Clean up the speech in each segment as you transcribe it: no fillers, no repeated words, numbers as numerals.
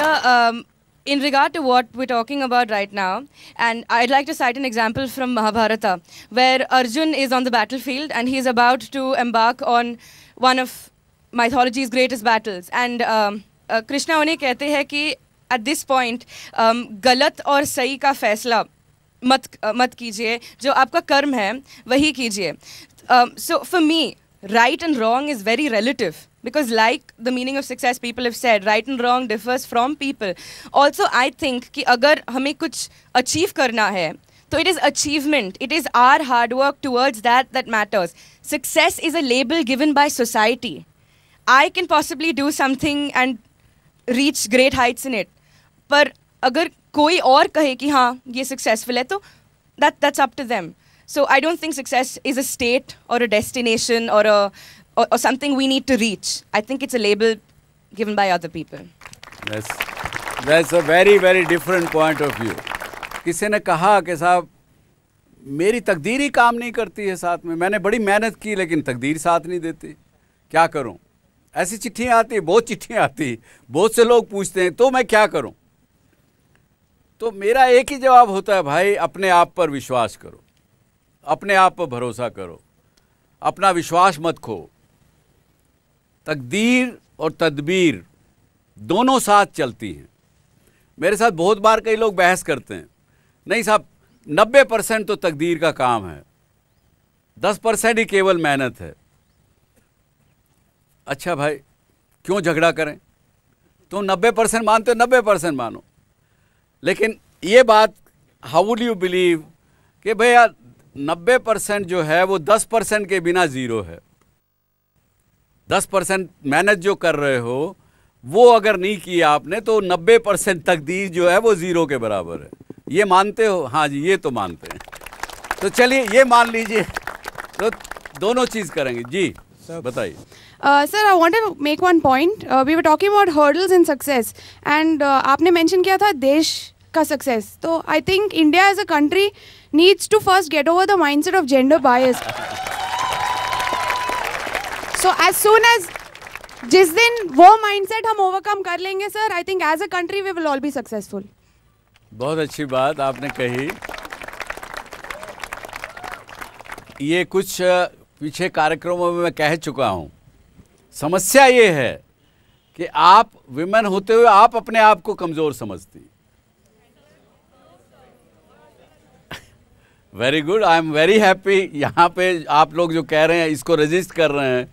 So, in regard to what we're talking about right now, and I'd like to cite an example from Mahabharata, where Arjun is on the battlefield and he's about to embark on one of mythology's greatest battles. And Krishna उन्हें कहते हैं कि at this point गलत और सही का फैसला मत कीजिए, जो आपका कर्म है वही कीजिए. So for me, right and wrong is very relative. Because like the meaning of success, people have said, right and wrong differs from people. Also, I think कि अगर हमें कुछ achieve करना है, तो it is achievement. It is our hard work towards that matters. Success is a label given by society. I can possibly do something and reach great heights in it. पर अगर कोई और कहे कि हाँ ये successful है, तो that's up to them. So I don't think success is a state or a destination or something we need to reach. I think it's a label given by other people. That's a very, very different point of view. किसी ने कहा कि साहब मेरी तकदीर ही काम नहीं करती है साथ में, मैंने बड़ी मेहनत की लेकिन तकदीर साथ नहीं देती, क्या करूं? ऐसी चिट्ठियां आती, बहुत चिट्ठियां आती, बहुत से लोग पूछते हैं तो मैं क्या करूं? तो मेरा एक ही जवाब होता है, भाई अपने आप पर विश्वास करो, अपने आप पर भरोसा करो, अपना विश्वास मत खो. तकदीर और तदबीर दोनों साथ चलती हैं. मेरे साथ बहुत बार कई लोग बहस करते हैं, नहीं साहब 90% तो तकदीर का काम है, 10% ही केवल मेहनत है. अच्छा भाई क्यों झगड़ा करें? तुम 90% मानते हो, 90% मानो, लेकिन ये बात हाउ वुड यू बिलीव कि भैया 90% जो है वो 10% के बिना ज़ीरो है. 10% मेहनत जो कर रहे हो वो अगर नहीं किया आपने तो 90% तकदीर जो है वो ज़ीरो के बराबर है. ये मानते हो? हाँ जी, ये तो मानते हैं. तो चलिए ये मान लीजिए, तो दोनों चीज़ करेंगे. जी बताइए. Sir, I want to make one point. We were talking about hurdles in success, and आपने mention किया था देश का success. तो I think India as a country needs to first get over the mindset of gender bias. So as soon as जिस दिन वो mindset हम overcome कर लेंगे sir, I think as a country we will all be successful. बहुत अच्छी बात आपने कही. ये कुछ पीछे कार्यक्रमों में मैं कह चुका हूँ. समस्या ये है कि आप विमेन होते हुए आप अपने आप को कमज़ोर समझती. Very good, I am very happy. यहाँ पे आप लोग जो कह रहे हैं इसको रजिस्ट कर रहे हैं,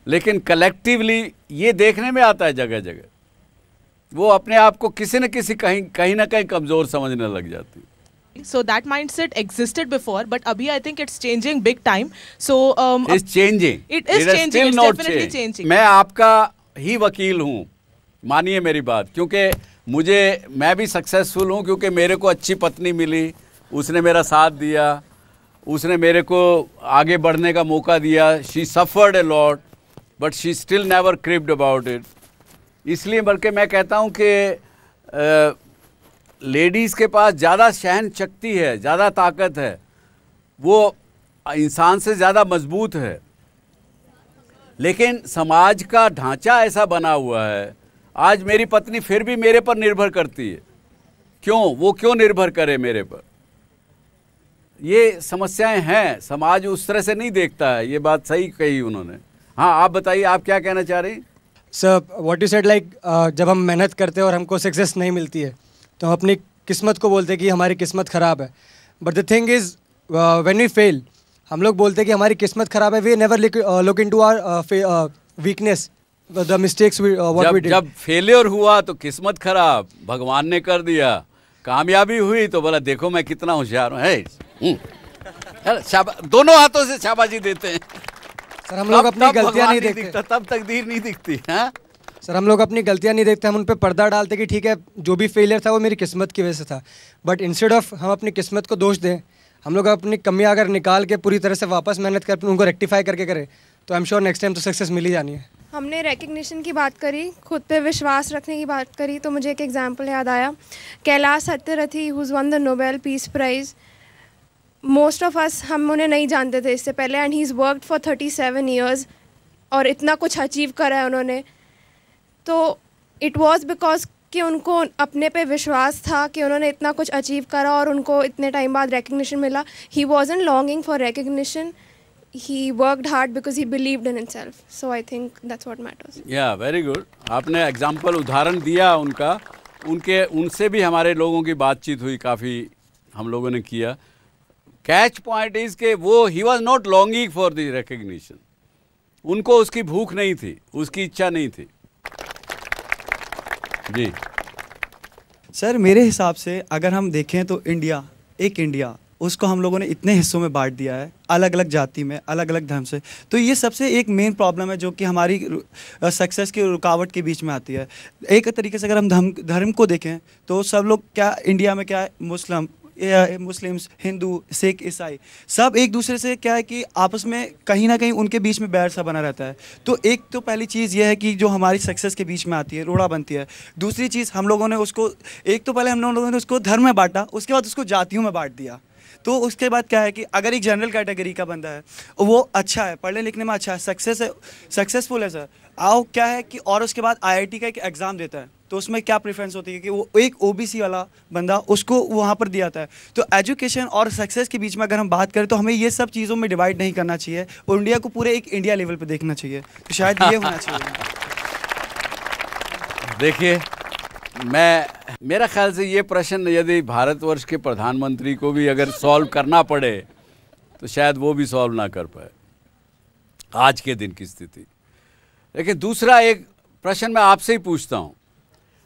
लेकिन कलेक्टिवली ये देखने में आता है जगह जगह वो अपने आप को किसी न किसी कहीं ना कहीं कमज़ोर समझने लग जाती. So that mindset existed before, but abhi I think it's changing big time. So it's changing. It is changing. It's definitely changing. मैं आपका ही वकील हूँ, मानिए मेरी बात, क्योंकि मैं भी सक्सेसफुल हूँ क्योंकि मेरे को अच्छी पत्नी मिली, उसने मेरा साथ दिया, उसने मेरे को आगे बढ़ने का मौका दिया. She suffered a lot, but she still never cribbed about it. इसलिए बल्कि मैं कहता हूँ कि लेडीज़ के पास ज़्यादा सहन शक्ति है, ज़्यादा ताकत है, वो इंसान से ज़्यादा मजबूत है. लेकिन समाज का ढांचा ऐसा बना हुआ है, आज मेरी पत्नी फिर भी मेरे पर निर्भर करती है. क्यों? वो क्यों निर्भर करे मेरे पर? ये समस्याएं हैं, समाज उस तरह से नहीं देखता है. ये बात सही कही उन्होंने. हाँ आप बताइए, आप क्या कहना चाह रही? Sir what you said, like जब हम मेहनत करते हैं और हमको सक्सेस नहीं मिलती है तो हम अपनी किस्मत को बोलते हैं कि हमारी किस्मत ख़राब है. But the thing is when we fail, हम लोग बोलते हैं कि हमारी किस्मत ख़राब है. We never look into our weakness, the mistakes what we did. जब फेलियर हुआ तो किस्मत ख़राब, भगवान ने कर दिया. कामयाबी हुई तो बोला देखो मैं कितना होशियार हूँ. दोनों हाथों से शाबाशी देते हैं. सर हम लोग अपनी गलतियाँ नहीं देखते, तब तकदीर नहीं दिखती. हाँ सर हम लोग अपनी गलतियाँ नहीं देखते, हम उन पर पर्दा डालते कि ठीक है जो भी फेलियर था वो मेरी किस्मत की वजह से था. बट इंस्टेड ऑफ हम अपनी किस्मत को दोष दें, हम लोग अपनी कमियाँ अगर निकाल के पूरी तरह से वापस मेहनत कर उनको रेक्टिफाई करके करें तो I am sure next time तो सक्सेस मिल ही जानी है. हमने रिकग्निशन की बात करी, खुद पे विश्वास रखने की बात करी, तो मुझे एक एग्जांपल याद आया. Kailash Satyarthi who's won the Nobel Peace Prize. Most of us हम उन्हें नहीं जानते थे इससे पहले, and he is worked for 37 years और इतना कुछ अचीव करा है उन्होंने. तो इट वॉज बिकॉज कि उनको अपने पे विश्वास था कि उन्होंने इतना कुछ अचीव करा और उनको इतने टाइम बाद रिकग्निशन मिला. He wasn't longing for recognition. He worked hard because he believed in himself. So I think that's what matters. Yeah, very good. आपने एग्जाम्पल उदाहरण दिया उनका, उनसे भी हमारे लोगों की बातचीत हुई, काफ़ी हम लोगों ने किया. कैच पॉइंट इज के वो he was not longing for the recognition. उनको उसकी भूख नहीं थी, उसकी इच्छा नहीं थी. जी सर, मेरे हिसाब से अगर हम देखें तो इंडिया उसको हम लोगों ने इतने हिस्सों में बांट दिया है, अलग अलग जाति में, अलग अलग धर्म से. तो ये सबसे एक मेन प्रॉब्लम है जो कि हमारी सक्सेस की रुकावट के बीच में आती है. एक तरीके से अगर हम धर्म को देखें तो सब लोग क्या इंडिया में क्या है, मुस्लिम्स, हिंदू, सिख, ईसाई सब एक दूसरे से क्या है कि आपस में कहीं ना कहीं उनके बीच में बैर सा बना रहता है. तो एक तो पहली चीज़ यह है कि जो हमारी सक्सेस के बीच में आती है, रोड़ा बनती है. दूसरी चीज़ हम लोगों ने उसको, एक तो पहले हम लोगों ने उसको धर्म में बांटा, उसके बाद उसको जातियों में बांट दिया. तो उसके बाद क्या है कि अगर एक जनरल कैटेगरी का बंदा है, वो अच्छा है, पढ़ने लिखने में अच्छा है, सक्सेसफुल है सर, आओ क्या है कि और उसके बाद आईआईटी का एक एग्ज़ाम देता है, तो उसमें क्या प्रेफरेंस होती है कि वो एक ओबीसी वाला बंदा उसको वहाँ पर दिया जाता है. तो एजुकेशन और सक्सेस के बीच में अगर हम बात करें तो हमें ये सब चीज़ों में डिवाइड नहीं करना चाहिए और इंडिया को पूरे एक इंडिया लेवल पर देखना चाहिए. तो शायद ये होना चाहिए. देखिए, मेरा ख्याल से ये प्रश्न यदि भारतवर्ष के प्रधानमंत्री को भी अगर सॉल्व करना पड़े तो शायद वो भी सॉल्व ना कर पाए आज के दिन की स्थिति. लेकिन दूसरा एक प्रश्न मैं आपसे ही पूछता हूँ.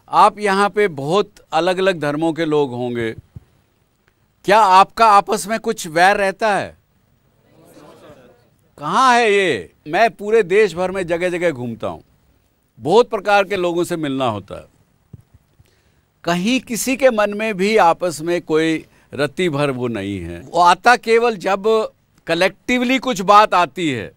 आप यहाँ पे बहुत अलग अलग धर्मों के लोग होंगे, क्या आपका आपस में कुछ वैर रहता है? कहाँ है ये? मैं पूरे देश भर में जगह जगह घूमता हूँ, बहुत प्रकार के लोगों से मिलना होता है. कहीं किसी के मन में भी आपस में कोई रत्ती भर वो नहीं है. वो आता केवल जब कलेक्टिवली कुछ बात आती है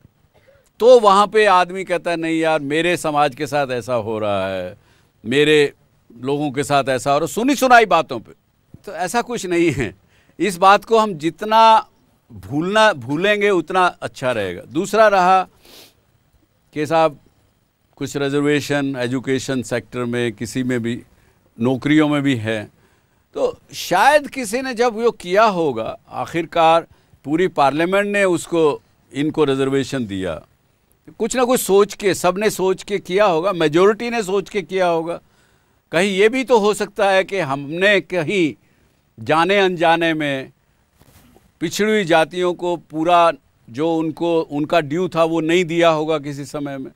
तो वहाँ पे आदमी कहता है नहीं यार, मेरे समाज के साथ ऐसा हो रहा है, मेरे लोगों के साथ ऐसा हो रहा है, सुनी सुनाई बातों पे. तो ऐसा कुछ नहीं है. इस बात को हम जितना भूलेंगे उतना अच्छा रहेगा. दूसरा रहा कि साहब कुछ रिजर्वेशन एजुकेशन सेक्टर में, किसी में भी, नौकरियों में भी है, तो शायद किसी ने जब वो किया होगा, आखिरकार पूरी पार्लियामेंट ने उसको इनको रिजर्वेशन दिया, कुछ ना कुछ सोच के, सब ने सोच के किया होगा, मेजॉरिटी ने सोच के किया होगा. कहीं ये भी तो हो सकता है कि हमने कहीं जाने अनजाने में पिछड़ी हुई जातियों को पूरा जो उनका ड्यू था वो नहीं दिया होगा. किसी समय में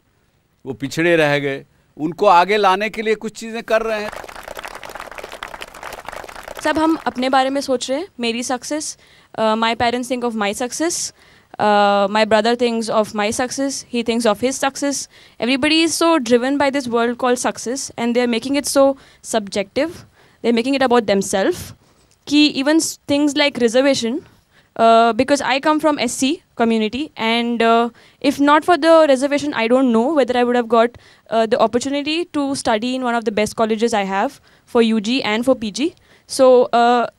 वो पिछड़े रह गए, उनको आगे लाने के लिए कुछ चीज़ें कर रहे हैं. सब हम अपने बारे में सोच रहे हैं. मेरी success, my parents think of my success, my brother thinks of my success, he thinks of his success. Everybody is so driven by this world called success and they're making it so subjective. They're making it about themselves. Ki even things like reservation, because I come from SC community and if not for the reservation, I don't know whether I would have got the opportunity to study in one of the best colleges I have for UG and for PG. So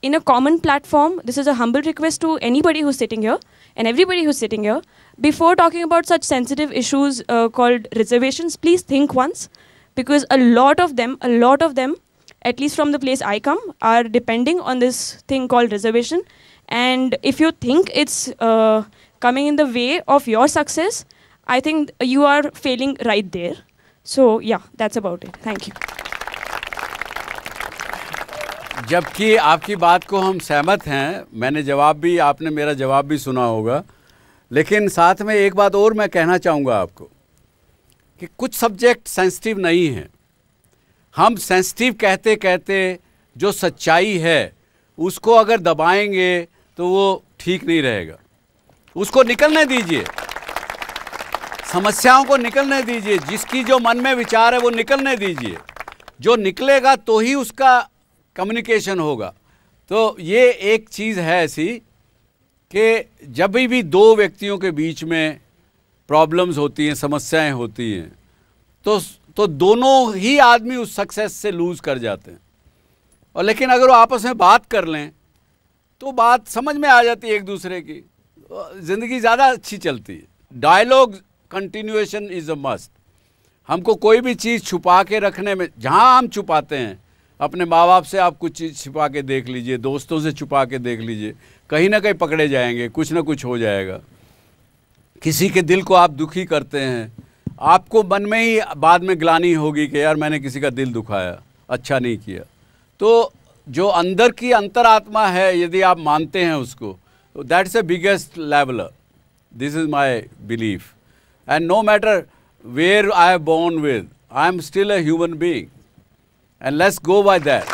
in a common platform, this is a humble request to anybody who's sitting here and everybody who's sitting here. Before talking about such sensitive issues called reservations, please think once, because a lot of them, at least from the place I come, are depending on this thing called reservation. And if you think it's coming in the way of your success, I think you are failing right there. So yeah, that's about it. Thank you. जबकि आपकी बात को हम सहमत हैं, मैंने जवाब भी, आपने मेरा जवाब भी सुना होगा, लेकिन साथ में एक बात और मैं कहना चाहूँगा आपको कि कुछ सब्जेक्ट सेंसिटिव नहीं हैं. हम सेंसिटिव कहते कहते जो सच्चाई है उसको अगर दबाएंगे तो वो ठीक नहीं रहेगा. उसको निकलने दीजिए, समस्याओं को निकलने दीजिए, जिसकी जो मन में विचार है वो निकलने दीजिए. जो निकलेगा तो ही उसका कम्युनिकेशन होगा. तो ये एक चीज़ है ऐसी कि जब भी दो व्यक्तियों के बीच में प्रॉब्लम्स होती हैं, समस्याएं होती हैं, तो दोनों ही आदमी उस सक्सेस से लूज़ कर जाते हैं. और लेकिन अगर वो आपस में बात कर लें तो बात समझ में आ जाती है एक दूसरे की, ज़िंदगी ज़्यादा अच्छी चलती है. Dialogue continuation is a must. हमको कोई भी चीज़ छुपा के रखने में, जहाँ हम छुपाते हैं, अपने माँ बाप से आप कुछ चीज़ छुपा के देख लीजिए, दोस्तों से छुपा के देख लीजिए, कहीं ना कहीं पकड़े जाएंगे, कुछ ना कुछ हो जाएगा। किसी के दिल को आप दुखी करते हैं, आपको मन में ही बाद में ग्लानि होगी कि यार मैंने किसी का दिल दुखाया, अच्छा नहीं किया। तो जो अंदर की अंतरात्मा है, यदि आप मानते हैं उसको, तो that's the biggest level. This is my belief, and no matter where I am born with, I am still a human being, and let's go by that.